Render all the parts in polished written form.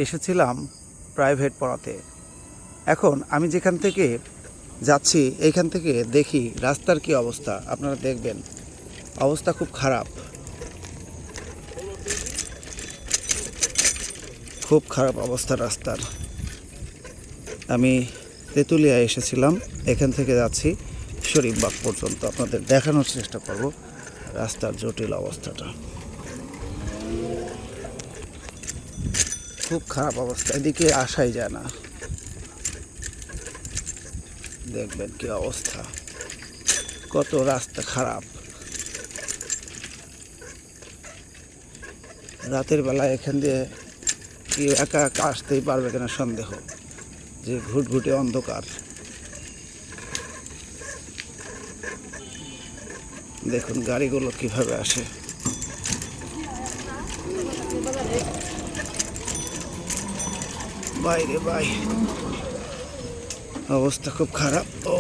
এসেছিলাম প্রাইভেট পড়াতে। এখন আমি যেখান থেকে যাচ্ছি এইখান থেকে দেখি রাস্তার কি অবস্থা, আপনারা দেখবেন অবস্থা খুব খারাপ, খুব খারাপ অবস্থা রাস্তার। আমি তেঁতুলিয়া এসেছিলাম, এখান থেকে যাচ্ছি শরীফবাগ পর্যন্ত, আপনাদের দেখানোর চেষ্টা করব রাস্তার জটিল অবস্থাটা। খুব খারাপ অবস্থা, এদিকে আসাই যায় না। দেখবেন কি অবস্থা, কত রাস্তা খারাপ। রাতের বেলা এখান দিয়ে কি একা একা আসতেই পারবে কিনা সন্দেহ, যে ঘুটঘুটে অন্ধকার। দেখুন গাড়িগুলো কিভাবে আসে। বাইরে বাই, অবস্থা খুব খারাপ। ও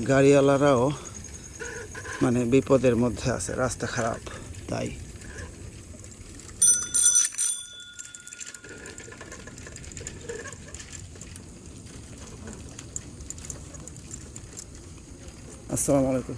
গাড়িওয়ালারাও মানে বিপদের মধ্যে আছে, রাস্তা খারাপ তাই। আসসালামু আলাইকুম।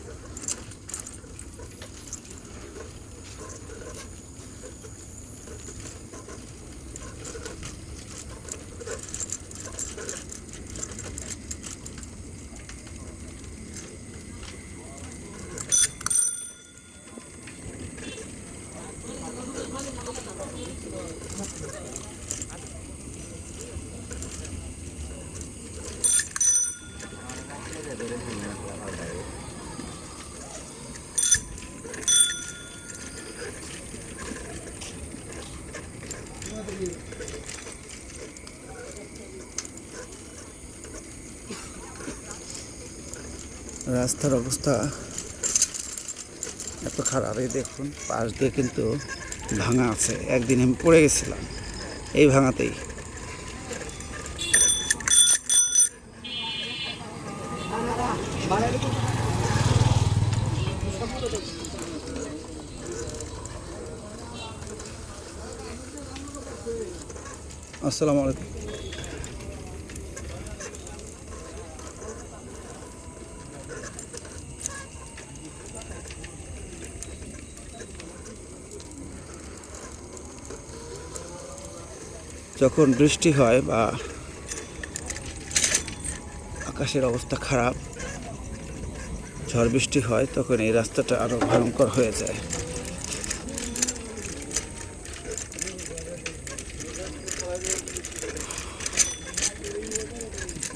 রাস্তার অবস্থা এত খারাপ, এই দেখুন পাশ দিয়ে কিন্তু ভাঙা আছে। একদিন আমি পড়ে গেছিলাম এই ভাঙাতেই। আসসালামু আলাইকুম। যখন বৃষ্টি হয় বা আকাশের অবস্থা খারাপ, ঝড় বৃষ্টি হয়, তখন এই রাস্তাটা আরো ভয়ঙ্কর হয়ে যায়।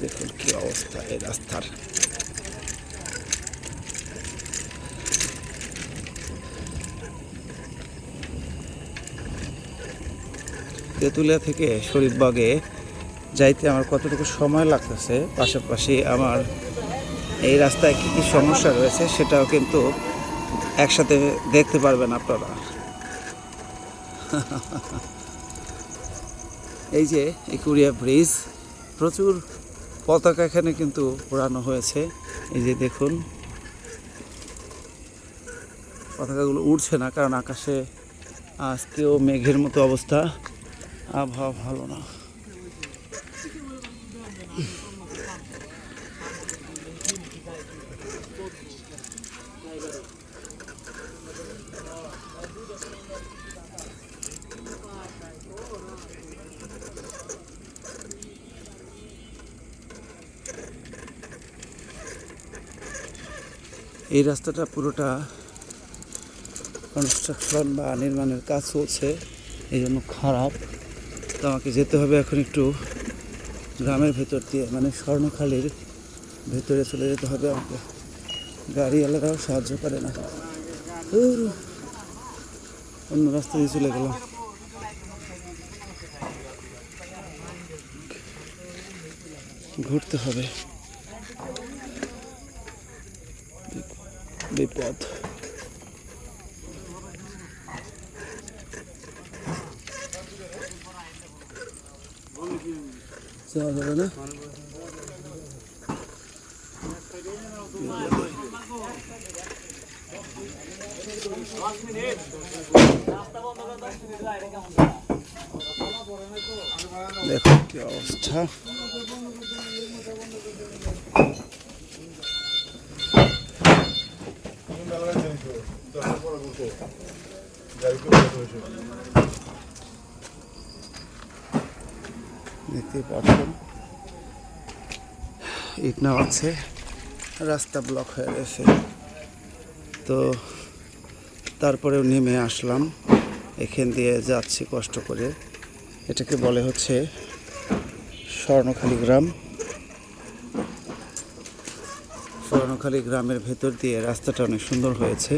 দেখুন কি অবস্থা এই রাস্তার। তেঁতুলিয়া থেকে শরীফবাগে যাইতে আমার কতটুকু সময় লাগতেছে, পাশাপাশি আমার এই রাস্তায় কী কী সমস্যা রয়েছে সেটাও কিন্তু একসাথে দেখতে পারবেন আপনারা। এই যে একুরিয়া ব্রিজ, প্রচুর পতাকা এখানে কিন্তু ওড়ানো হয়েছে। এই যে দেখুন পতাকাগুলো উড়ছে না, কারণ আকাশে আজকেও মেঘের মতো অবস্থা, আবহাওয়া ভালো না। এই রাস্তাটা পুরোটা কনস্ট্রাকশন বা নির্মাণের কাজ চলছে, এই জন্য খারাপ। তো আমাকে যেতে হবে এখন একটু গ্রামের ভেতর দিয়ে, মানে স্বর্ণখালীর ভেতরে চলে যেতে হবে আমাকে। গাড়িওয়ালারাও সাহায্য করে না, অন্য রাস্তা দিয়ে চলে গেলাম। ঘুরতে হবে, বিপদ। যাওয়া যাবে না। দেখো কি অবস্থা। দেখতে পাচ্ছেন ইট নামাচ্ছে, রাস্তা ব্লক হয়ে গেছে। তো তারপরেও নেমে আসলাম, এখান দিয়ে যাচ্ছি কষ্ট করে। এটাকে বলে হচ্ছে স্বর্ণখালী গ্রাম। স্বর্ণখালী গ্রামের ভেতর দিয়ে রাস্তাটা অনেক সুন্দর হয়েছে।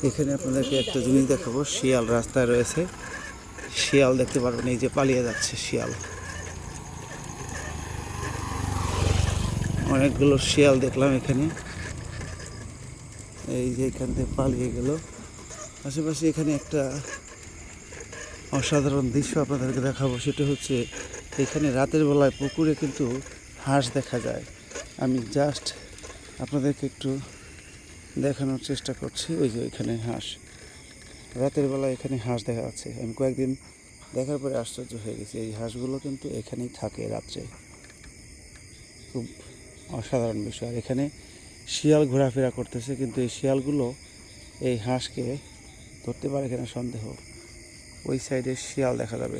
এখানে আপনাদেরকে একটা জিনিস দেখাবো, শিয়াল রাস্তায় রয়েছে। শিয়াল দেখতে পারবেন, এই যে পালিয়ে যাচ্ছে শিয়াল। অনেকগুলো শিয়াল দেখলাম এখানে, এই যে এখান থেকে পালিয়ে গেল। আশেপাশে এখানে একটা অসাধারণ দৃশ্য আপনাদেরকে দেখাবো, সেটা হচ্ছে এখানে রাতের বেলায় পুকুরে কিন্তু হাঁস দেখা যায়। আমি জাস্ট আপনাদেরকে একটু দেখানোর চেষ্টা করছি। ওই যে এখানে হাঁস, রাতের বেলায় এখানে হাঁস দেখা যাচ্ছে। আমি কয়েকদিন দেখার পরে আশ্চর্য হয়ে গেছি। এই হাঁসগুলো কিন্তু এখানেই থাকে রাত্রে, খুব অসাধারণ বিষয়। আর এখানে শিয়াল ঘোরাফেরা করতেছে, কিন্তু এই শিয়ালগুলো এই হাঁসকে ধরতে পারে কিনা সন্দেহ। ওই সাইডে শিয়াল দেখা যাবে।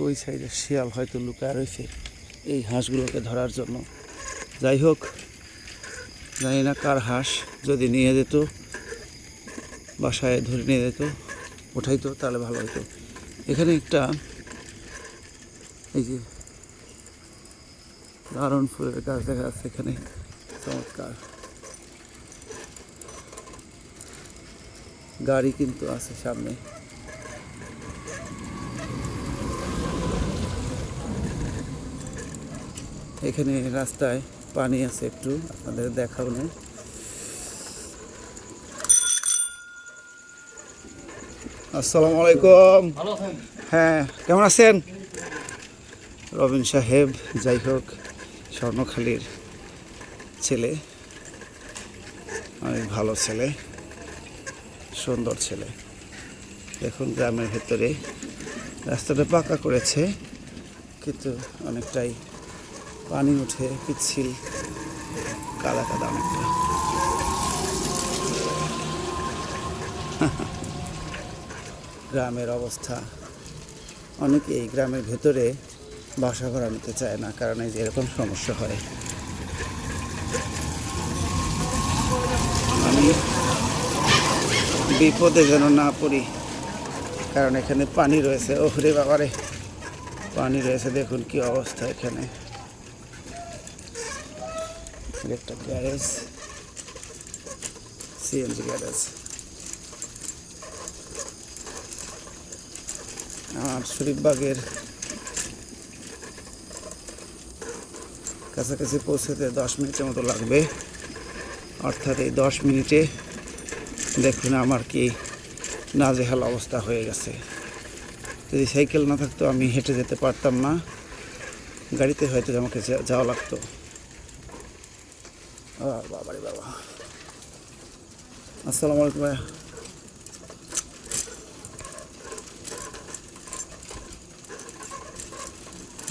ওই সাইডে শিয়াল হয়তো লুকায় রয়েছে এই হাঁসগুলোকে ধরার জন্য। যাই হোক, জানি না কার হাঁস, যদি নিয়ে যেত বাসায় ধরে নিয়ে যেত, উঠাইতো, তাহলে ভালো হতো। এখানে একটা এই যে দারুণ ফুলের গাছ দেখা যাচ্ছে এখানে, চমৎকার। গাড়ি কিন্তু আছে সামনে। এখানে রাস্তায় পানি আছে, একটু আপনাদের দেখাবো না। আসসালামু আলাইকুম। হ্যাঁ, কেমন আছেন? রবিন সাহেব, যাই হোক, স্বর্ণখালীর ছেলে, অনেক ভালো ছেলে, সুন্দর ছেলে। দেখুন গ্রামের ভেতরে রাস্তাটা পাকা করেছে, কিন্তু অনেকটাই পানি উঠে পিচ্ছিল, কাদা কাদা অনেকটা। গ্রামের অবস্থা, অনেকে এই গ্রামের ভেতরে বাসা করা নিতে চায় না, কারণ এই যে এরকম সমস্যা হয়। আমি বিপদে যেন না পড়ি, কারণ এখানে পানি রয়েছে। ওরে বাবারে, পানি রয়েছে, দেখুন কি অবস্থা। এখানে একটা গ্যারেজ, সিএনজি গ্যারেজ। আমার শরীফবাগের কাছাকাছি পৌঁছতে 10 মিনিটের মতো লাগবে। অর্থাৎ এই 10 মিনিটে দেখুন আমার কি নাজেহাল অবস্থা হয়ে গেছে। যদি সাইকেল না থাকতো আমি হেঁটে যেতে পারতাম না, গাড়িতে হয়তো আমাকে যাওয়া লাগতো। বাবারে বাবা। আসসালামু আলাইকুম ভাইয়া।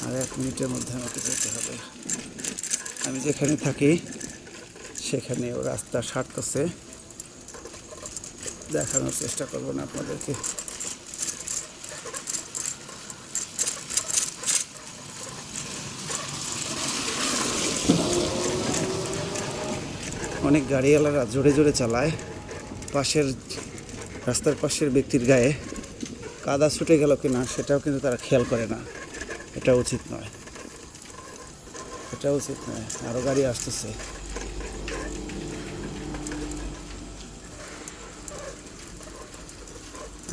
আর 1 মিনিটের মধ্যে আমাকে যেতে হবে। আমি যেখানে থাকি সেখানে ও রাস্তা সারতেছে, দেখানোর চেষ্টা করবো না আপনাদেরকে। অনেক গাড়িওয়ালারা জোরে জোরে চালায়, পাশের রাস্তার পাশের ব্যক্তির গায়ে কাদা ছুটে গেল কিনা সেটাও কিন্তু তারা খেয়াল করে না। এটা উচিত নয়, এটা উচিত নয়। আরও গাড়ি আসতেছে।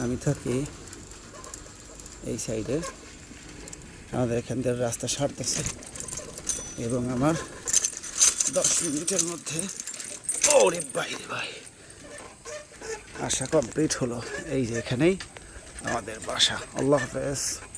আমি থাকি এই সাইডে, আমাদের এখান থেকে রাস্তা সারতেছে এবং আমার 10 মিনিটের মধ্যে, ওরে বাইরে ভাই, আসা কমপ্লিট হলো। এই যে এখানেই আমাদের বাসা। আল্লাহ হাফেজ।